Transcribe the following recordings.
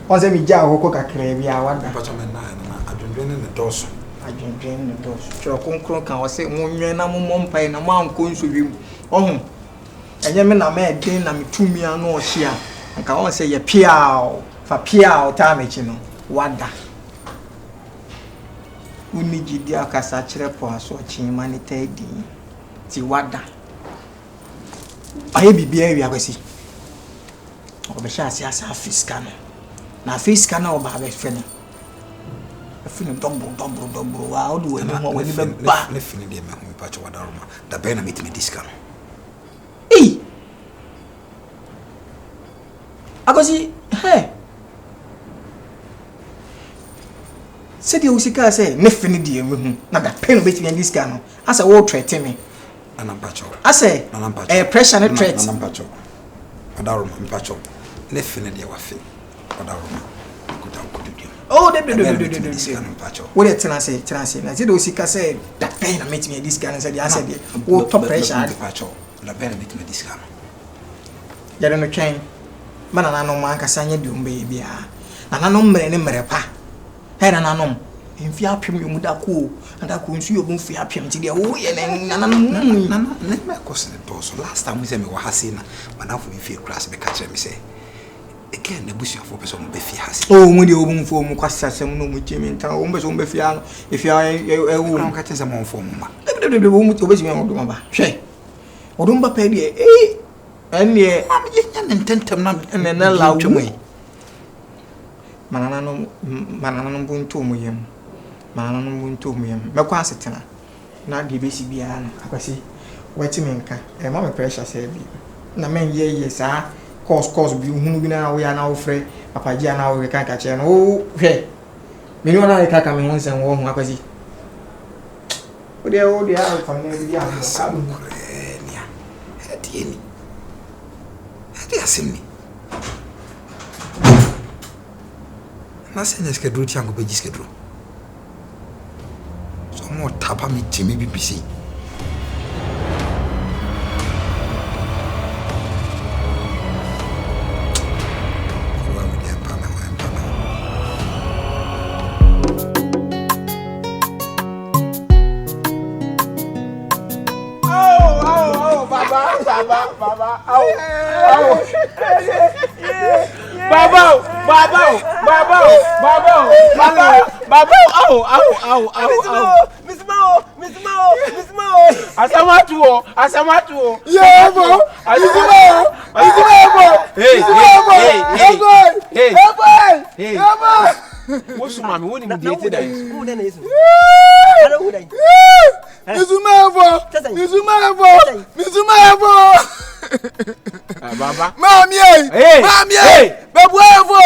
On say me ja hoko kakra bia wada. Pacho me na adwendwen ne doso. Adwendwen ne doso. Tro konkron kan o say monwen na mompai na manko nsowim. Ohun. Enye me na me den na metumi anu o hia. Nka on say ye piao, fa piao ta mechi no wada. Uni gidi akasa kire po aso chima ne tadi. Ti wada. Aye bibia wi akwasi. Obesha asa fiska no. Na fiska na oba be fe no. Afini dombo wa odu we no we be ba. Ne fini de me hu pacho wada roma. Da be na metimi diska no. Eh. Akwasi, he. Se di usika se ne fini de me hu. Na da pen betimi diska no. Asa wo threaten me. Anampacho. Ase. Pressure ne threat. Anampacho. Wada roma mpacho. Ne fini de wa fe. Wada roma. Oh, de what it say na say do sika say that pain na meet me this guy say the answer there wo top pressure pacho la pain meet me this guy ya no twen mana na no man kasa nya di umbe bia na no mmere ne mmere pa he na no mfi apem yomu da ko anda ko nsu yomu mfi apem ti de wo ye na me kosi ne boss last time we say me wa hasina mana fo me fi class be catch me say again na busu afo person be fi hasi oh mu de obun fo mu kwasa sem no mu jemi ntan o mbe so mbe fi ano if you are wo na ka tese mo fo mu ma de wo mu obesi me odum ba hwe odum ba pa de ene am ye nya ntentem na la wo manana no buntu mu yem manana no buntu mu yem me kwa setena na de besi bia no akwasi wati me nka ma me pressure say bi na men ye sa course bi hunu bi na wo ya na wo frɛ papa ji na wo ka che no hwɛ me ni wana ka me hon sen wo hu akwasi o de a fa ne bi ya ka bu nia etieni eti asemi na se ne skedru ti ango be ji skedru so mo tapa mi timi BBC Baba, Miss Mao. Asamatu. Yeah, bro. Hey. What's your mommy? What did you do today? Who then is? Mizumavo. Baba. Mami. Hey. Babuavo.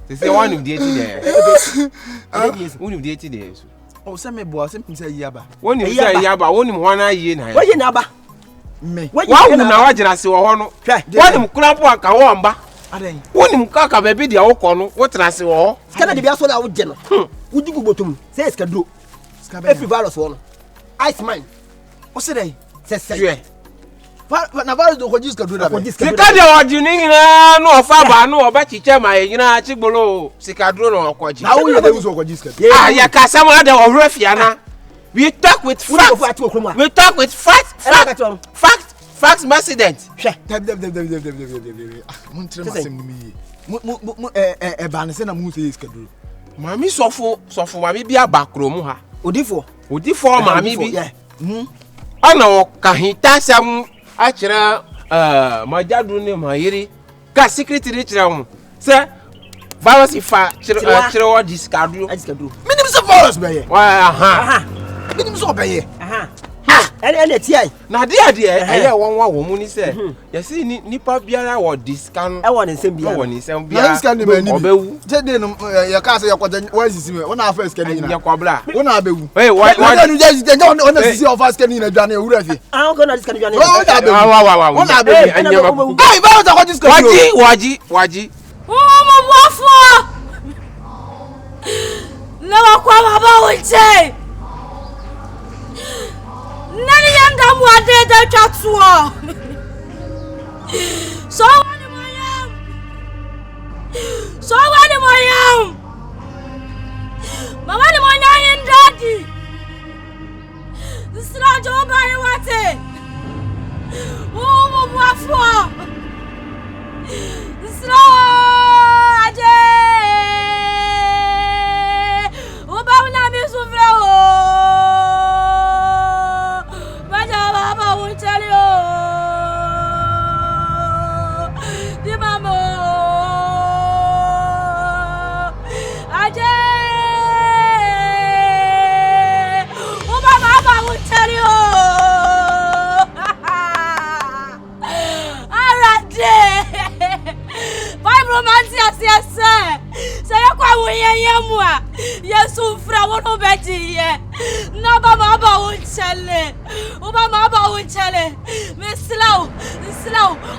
This is one of the there. One of the days. Oh, some boy, some say Yaba. When you say Yaba, only 1 year now. Why you Naba? Me. Why you now? I just see one. One crap work a wamba. One kaka baby, the okono. What I say, oh, can I be a soda with Jenna? Would you go to me? Say, Skadu. Every virus one. Ice mine. What's today? Says, Navarro do Hodis do that. The Cadia or Juning, no Faba, no, but you tell my Chibolo, Sicadro or Quaji. How will you use Hodis? Yeah, Yakasama or Refiana. We talk with facts. We talk with facts, Mercedes. Mammy so for Mammy be a back room. Odifo, Mammy be. I know, Kahita Sam. Achira my dad do name Mayiri. Got secretary room. Sir, virus if I chiro discard you. Minimum of virus by why minimum so by and tia. Now dear, one woman said, you see Nipa Biara or discount. I want to send Biara one in some Biara. Your castle, what is it? When I first get in your cobbler. When I be, hey, why don't you just don't see of us getting a Johnny Urafi? I'm going to discount you. Waji. Oh, never come about say. Nani yanga mwade da chatsuo. So what am I am? So what am I am? Mama am I am daddy? This is not job I want it. Oh, what for? This is not Oba na mi sufre o. Baja baba won't tell you. Di mama. Aje. Oba baba won't tell you. Arade. Five romances yes sir. Say kwa wo yemwa. Yesu fra wono beti ye. No ba ma ba won chele. O ba ma ba won chele. Me slow.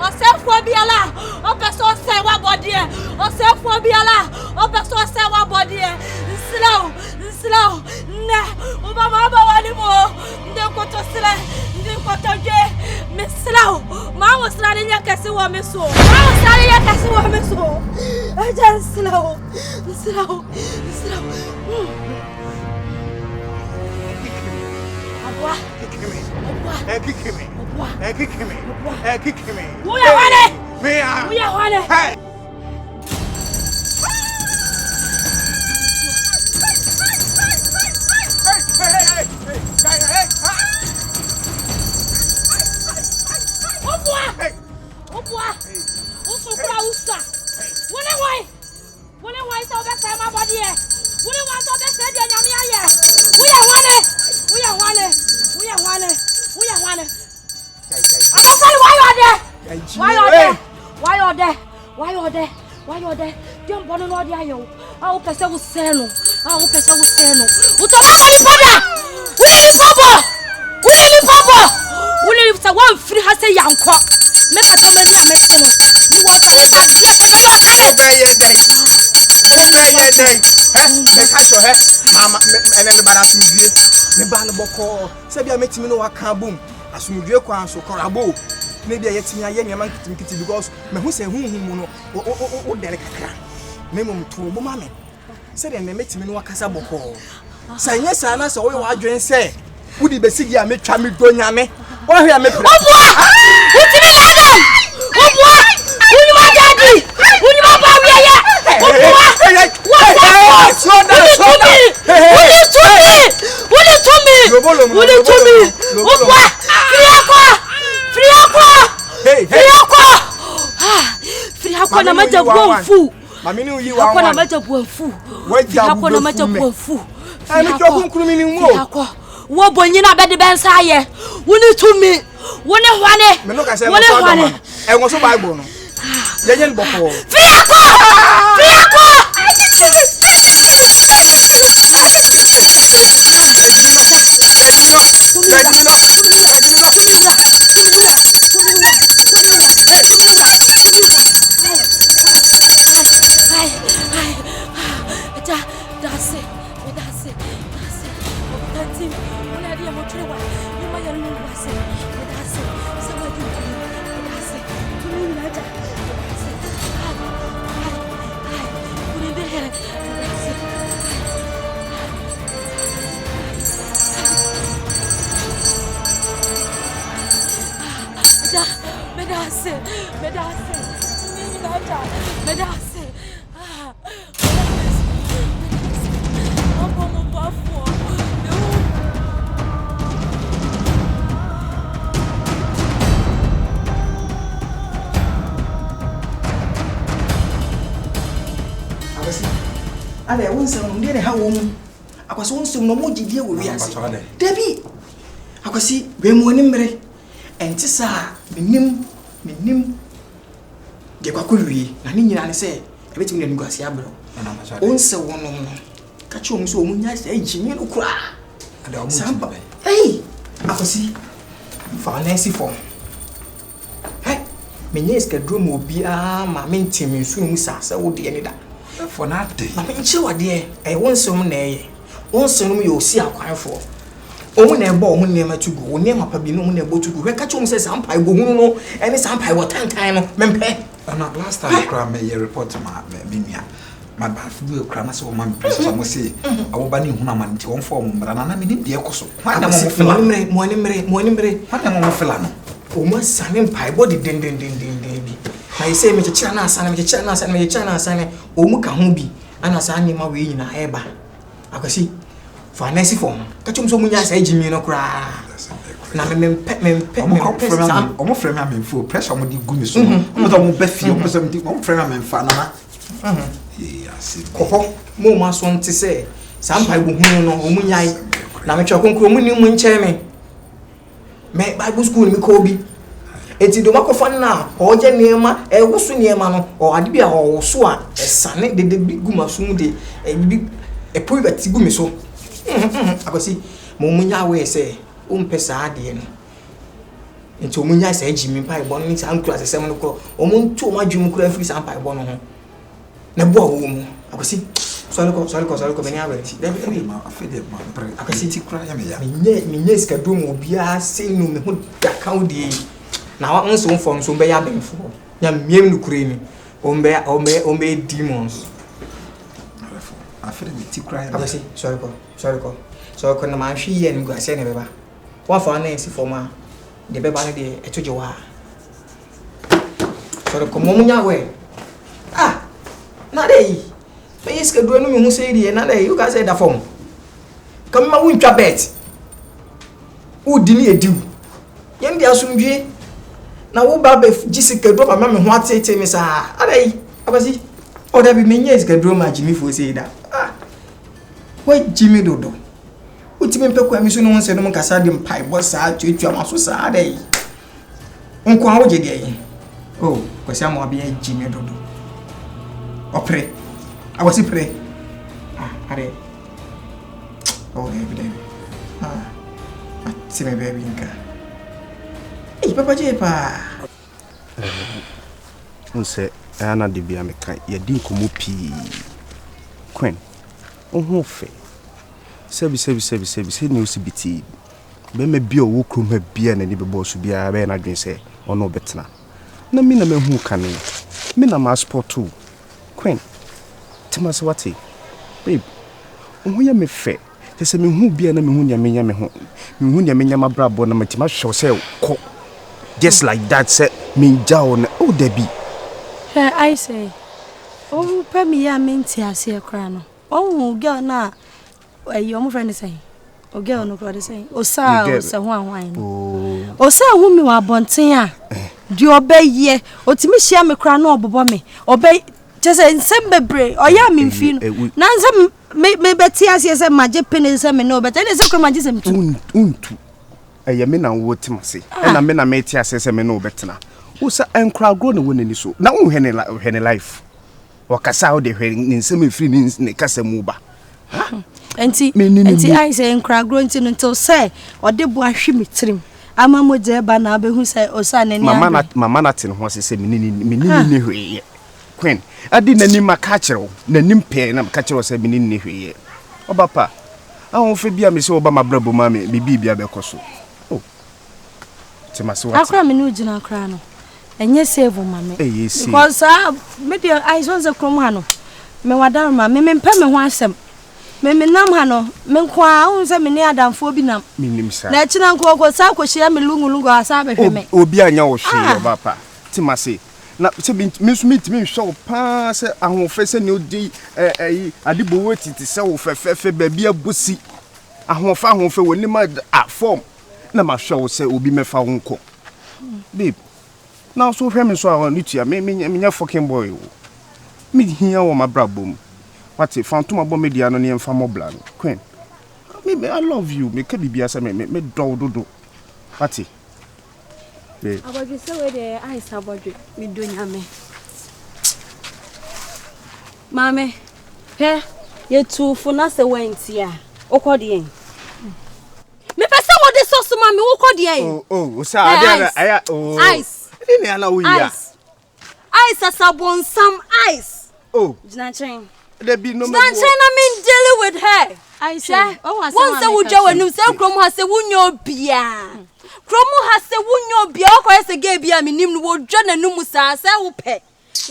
O se fo biala. O peso se wa body e. O se fo biala. O peso se wa body e. Slow. Na. O ba ma ba wani mo. Nde ko to sele. Nde ko to je. Me slow. Ma wo sra nya kese wo me so. I just slow. Why you there? Don't bother no dia yo. Ah, o pese wo seno. Utoma ni pada. Uli sa wan free ha se yanko. Make a come ni amete no. Ni wa pa pa dia pa no kare. Obeye dey. Me ka so he. Mama ene me bara sumdue. Me ba no boko. Se bia metimi no waka bom. Asumdue kwa so korabo. Maybe I yet me aye nyama kitikiti because me hu se hunhun no o dere kakra me mum to bo ma me se de me metimi no wakasa boko sanye sa na se wo wa adwen se wudi besigi a metwa me do nyame wo hwe a me pre Obua utimi ladam Obua uni ma daddy uni ma ba mi aye Obua slow down uni to me Obua Free akwa na maja buonfu. Mami ni uyi wa akwa na maja buonfu. Akwa na maja buonfu. Ai mi twa kunkuru mi ni mo. Akwa. Wo bonyi na bede ben saye. Woni tumi. Woni hwane. Me no ka say mo so do. E wo so Bible no. Yeje ni boko. Free akwa. Ale wonsam ndere ha wo mu akwase wonsam no mogidie wo wiase Debi akwase we mu ani mmere enti sa menim de kwakowie na ne nyina ne se ebetimi na nuguase abro wonse wonom no ka che omu so omu nya se enjimi no kura ale omu samba akwase finance form menye schedule mo bia ma mentimi nsu mu sasa wo de ni da for na day. I mean, she was there. I want some nay. Want some you see a quite for. omu na ebo omu nema tugu oni ma pa bi no omu na ebo tugu hwe ka chom se sampai go hunu no ene sampai wo tantan no mempe ana last time kra me ye report ma binia ma ba fu kra na se o ma press so mo se awoba ni hunu ma nti won form mbra na me ni de ekoso ma na mo fela mo ni mre ma na mo fela no omu sane mpai body den bi na ise me chira na asane omu ka ho bi ana sa ni ma we nyina eba akwasi fancy form ka chom so munya sa ejimi no kra na me omo frame am fu pressure mo di gumi so omo do mo befi omo so mo frame am fa na Asem koko mo ma so nte se sampai go hunu no omu nyai na me twakonkro mu ni mu nche me Bible school mi ko bi eti do makofa na oje niema woso niema no o ade bia o woso a esane de guma so mu de bi epoyi bati gumi so akosi mo munya we se o mpesa ade no enti o munya se ejimi mpa ibo no nti ankura sesem no ko o mu ntu o madwum kura afiri sa mpa ibo no ho na bo awo mu akosi sorry ko beni abeti ma afede ma bre akosi ti kura ya me ya minye skadu mo bia se no me ho account di na wa nso mfom so be ya benfo nya miem no kure ni ombe demons afede me ti kura ya akosi sorry ko na ma hwi ye ni guase ne beba wa fa na esi foma de beba ne de etoje wa sorry ko mo munya we na dey me yeska do no me hu say die na dey you guys say da form kam ma wuntwa bet udi ni ediu yen dia asumdwe na wo ba be jisika do ma me ho atete me sa adai abasi o da bi me yeska do ma jimi fo say da wa jimi dodo utimi mpekwa mi so no nse no nkasa de mpai bo sa tuatu amaso sa adai nko awo je de oh kwasi amo abia jimi dodo opre awasi pre are oh baby see my baby nka papa je pa unse ana de bia meka ye din komo pi Queen ohu fe sebi ne usibiti be me bia wo krom ha bia na ni be boss bia be na dwen se ono betena na mi na mehu kane mi na ma sportu Queen Timase wati babe ohu ya me fe tese mehu bia na mehu nya menya me ho mehu nya menya mabrabo na matima hwe se ko just like that say minja on oh debi I say oh pe mi ya menti ase kra no oh girl na your my friend say o girl no kra say o sa ho anwan no o sa hu mi wa bonten a di obeye o timi hia me kra no obobo me obey just nsem bebre o ya me mfi no na nsem me beti ase se maje pene se me no beti ne se kra maje se mtu untu eye me na wo timase e na me na me ti ase se me no betena wo sa enkra gro na wonani so na wo hene life wakasa wo de hwe nsem efiri ne kasa mu ba enti I say enkra gro enti no say o de bo ahwe metrim ama mo je ba na behu say o sa nani mama na tin ho se menini ne hwe Queen adi nani maka kire nani mpe na maka kire say menini ne hwe obapa ahun fe bia me se oba mabrabo ma me bibi bia be koso oh Timase what akra me no gina akra no enye save mama yes because me dey I want the krom ha no me wadar ma me mpa me ho asem me nam ha no me kwa ahun se me ne adamfo bi nam minim sa na china nko ko sa ko hia me lungu asa be hwe me obi anya wo hwe obapa Timase na se me sumit me show pa se ahun fe se ne odi adibo wetiti se wo fe ba bia bosi ahun fe woni ma form na ma show se obi mefa wo nko babe now so hwe me so a nitua me fucking boy wo me hia wo mabrabom what if phantom abo media no ne mfa mobla no Queen me I love you me ka bibia se me do what abagi se we de ice abodwe me do nyame mame he ye tufu na se wenti a okode en me pese wo de so mame okode en oh sa aya oh ice ni ana wo ya ice asabon some ice oh jina chen there be no jina chen I mean dealing with her I say, once I would go and you say, Crom has a winyo beer. Cromo has a winyo beer, or as a gay beer, I mean, would John and Numusa, say, whoopee.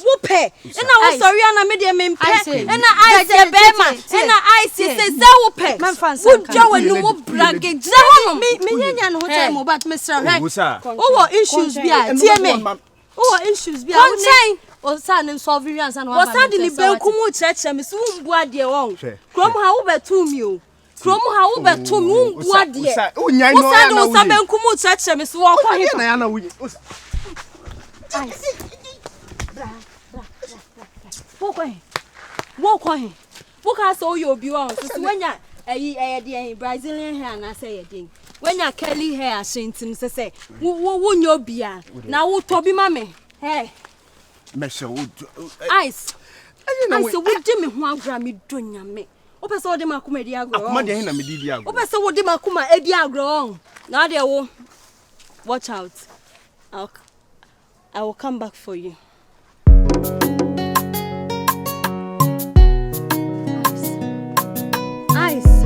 Whoopee. And I was sorry, and I made him in pay. And I say, Bema, and I say, whoopee. Man, fancy, would Joe and no brag. Me, and hotel, but Mr. Oh, issues be a oh, issues be a or son and sovereigns and was suddenly Belkumu church and Miss Wombwa dear own. Crom however to you. Crom however to you, what dear. Oh, yeah, no, some Belkumu church and Miss Walker. Walk on. Walk us all your beyond. When you're a Brazilian hair, and I say a thing. When you're Kelly hair, Shinton say, won't your beer? Now, what Toby Mammy? Hey. Ice. I said, what do me one grammy doing me? Open so the Macumedia grow. Open so what the Macuma Edia grow. Now they will watch out. I will come back for you. Ice.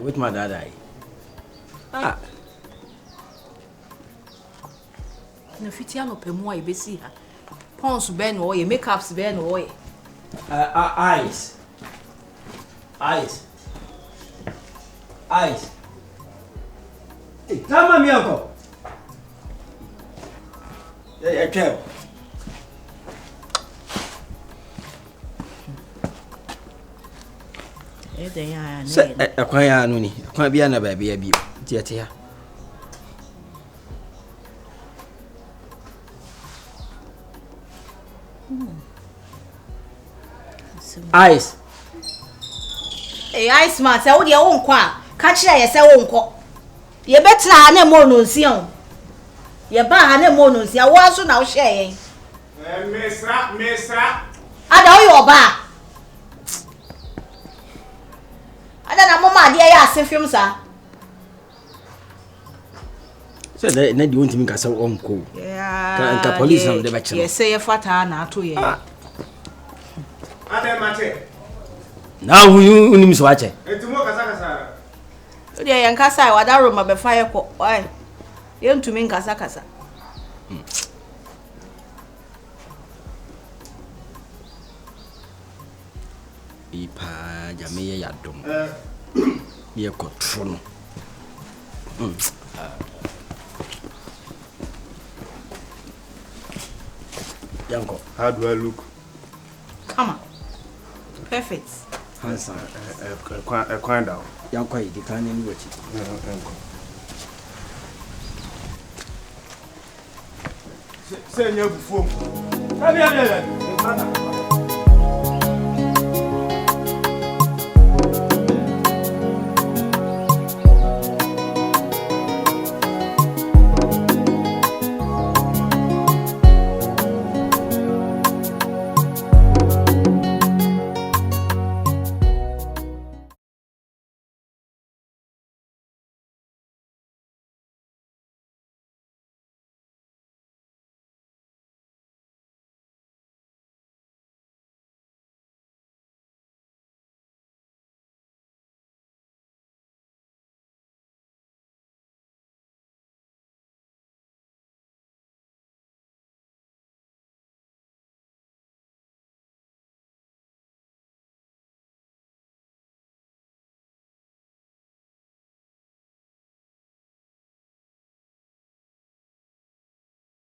With my dad, ah, no fitiano pe mo e see her. Pons ben o ye makeups ben o ye. Eyes. Hey, come on, me uncle. Yeah, tell. Akwanya no ni akwan bia na ba bia bio tiete ha Ice Ice man say wo de wo nkọ a ka kire ye say wo nkọ ye betra na mo no nsia ye ba ha na mo no nsia wo aso na wo hye yen mesra ada wo yo ba ada na mama de ya asefim sa so na di wontimi ka sa onko ka police na de ba kire ye say ye fata na ato ye Ade mate. Na unim so ache. Etimo kasa. De ye nkasa wa da roma be fa ye ko. Why? Ye ntumi nkasa. Ipa jameye ya dom. Ye ko trono. Yanko, How do I look? Come on. Perfect. Handsome. Quiet down. Yanko, you can't even watch it. Say, you're before. Come here.